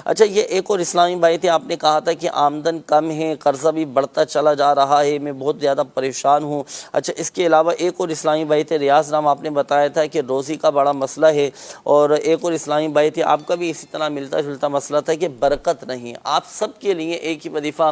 اچھا یہ ایک اور اسلامی بھائی تھے، آپ نے کہا تھا کہ آمدن کم ہے، قرضہ بھی بڑھتا چلا جا رہا ہے، میں بہت زیادہ پریشان ہوں۔ اچھا اس کے علاوہ ایک اور اسلامی بھائی تھے ریاض نام، آپ نے بتایا تھا کہ روزی کا بڑا مسئلہ ہے، اور ایک اور اسلامی بھائی تھے آپ کا بھی اسی طرح ملتا جلتا مسئلہ تھا کہ برکت نہیں۔ آپ سب کے لیے ایک ہی وظیفہ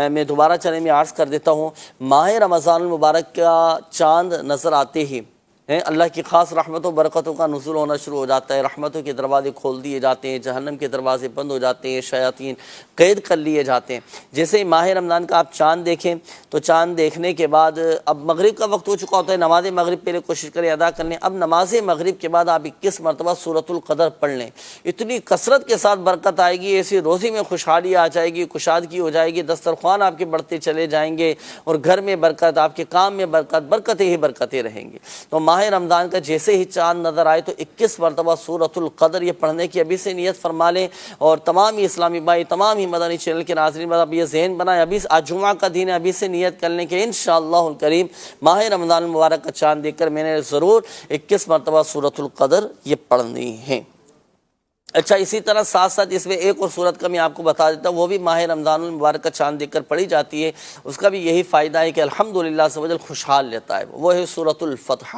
میں دوبارہ چلے میں عرض کر دیتا ہوں۔ ماہ رمضان المبارک کا چاند نظر آتے ہی اللہ کی خاص رحمتوں برکتوں کا نزول ہونا شروع ہو جاتا ہے، رحمتوں کے دروازے کھول دیے جاتے ہیں، جہنم کے دروازے بند ہو جاتے ہیں، شیاطین قید کر لیے جاتے ہیں۔ جیسے ماہ رمضان کا آپ چاند دیکھیں تو چاند دیکھنے کے بعد اب مغرب کا وقت ہو چکا ہوتا ہے، نماز مغرب پہلے کوشش کریں ادا کر لیں۔ اب نماز مغرب کے بعد آپ 21 مرتبہ سورۃ القدر پڑھ لیں، اتنی کثرت کے ساتھ برکت آئے گی، ایسی روزی میں خوشحالی آ جائے گی، کشادگی ہو جائے گی، دسترخوان آپ کے بڑھتے چلے جائیں گے، اور گھر میں برکت، آپ کے کام میں برکت، برکتیں ہی برکتیں رہیں گی۔ تو ماہ رمضان کا جیسے ہی چاند نظر آئے تو 21 مرتبہ سورۃ القدر یہ پڑھنے کی ابھی سے نیت فرما لیں، اور تمام ہی اسلامی بھائی، تمام ہی مدنی چینل کے ناظرین اب یہ ذہن بنائیں، ابھی آج جمعہ کا دن ہے، ابھی سے نیت کر لیں کہ انشاءاللہ الکریم ماہ رمضان المبارک کا چاند دیکھ کر میں نے ضرور 21 مرتبہ سورۃ القدر یہ پڑھنی ہے۔ اچھا اسی طرح ساتھ ساتھ اس میں ایک اور صورت کا میں آپ کو بتا دیتا ہوں، وہ بھی ماہ رمضان المبارک کا چاند دیکھ کر پڑھی جاتی ہے، اس کا بھی یہی فائدہ ہے کہ الحمدللہ سے وجل خوشحال لیتا ہے، وہ ہے سورۃ الفتح۔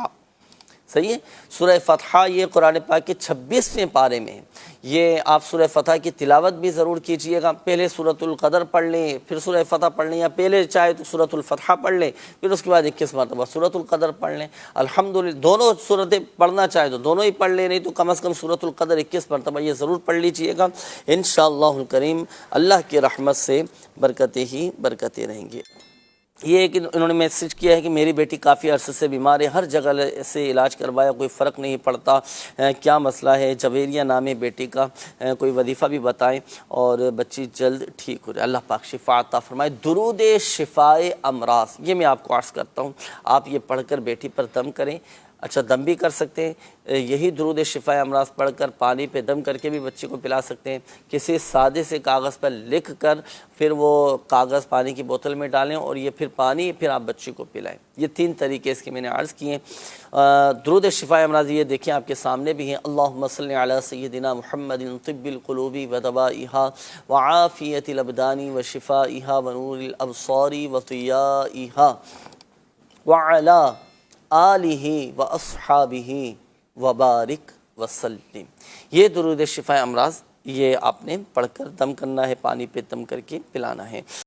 صحیح ہے، سورہ فتح یہ قرآن پاک کے 26ویں پارے میں ہے۔ یہ آپ سورہ فتح کی تلاوت بھی ضرور کیجئے گا، پہلے سورۃ القدر پڑھ لیں پھر سورہ فتح پڑھ لیں، یا پہلے چاہے تو سورۃ الفتح پڑھ لیں پھر اس کے بعد 21 مرتبہ سورۃ القدر پڑھ لیں۔ الحمدللہ دونوں صورتیں پڑھنا چاہے تو دونوں ہی پڑھ لیں، نہیں تو کم از کم سورۃ القدر 21 مرتبہ یہ ضرور پڑھ لیجئے گا، انشاءاللہ الکریم اللہ کی رحمت سے برکتیں ہی برکتیں رہیں گی۔ یہ ہے کہ انہوں نے میسج کیا ہے کہ میری بیٹی کافی عرصے سے بیمار ہے، ہر جگہ سے علاج کروایا کوئی فرق نہیں پڑتا، کیا مسئلہ ہے؟ جویریہ نام ہے بیٹی کا، کوئی وظیفہ بھی بتائیں اور بچی جلد ٹھیک ہو جائے، اللہ پاک شفا عطا فرمائے۔ درود شفائے امراض یہ میں آپ کو عرض کرتا ہوں، آپ یہ پڑھ کر بیٹی پر دم کریں۔ اچھا دم بھی کر سکتے ہیں، یہی درود شفائے امراض پڑھ کر پانی پہ دم کر کے بھی بچے کو پلا سکتے ہیں، کسی سادے سے کاغذ پر لکھ کر پھر وہ کاغذ پانی کی بوتل میں ڈالیں اور یہ پھر پانی پھر آپ بچے کو پلائیں۔ یہ 3 طریقے اس کے میں نے عرض کیے ہیں۔ درود شفائے امراض یہ دیکھیں آپ کے سامنے بھی ہیں، اللہم صلی علی سیدنا محمد طب القلوب و دوائہا وعافیت الابدان و شفائہا ونور الابصار و ضیائہا وعلی آلہ و اصحابہ وبارک وسلم۔ یہ درود شفائے امراض یہ آپ نے پڑھ کر دم کرنا ہے، پانی پہ دم کر کے پلانا ہے۔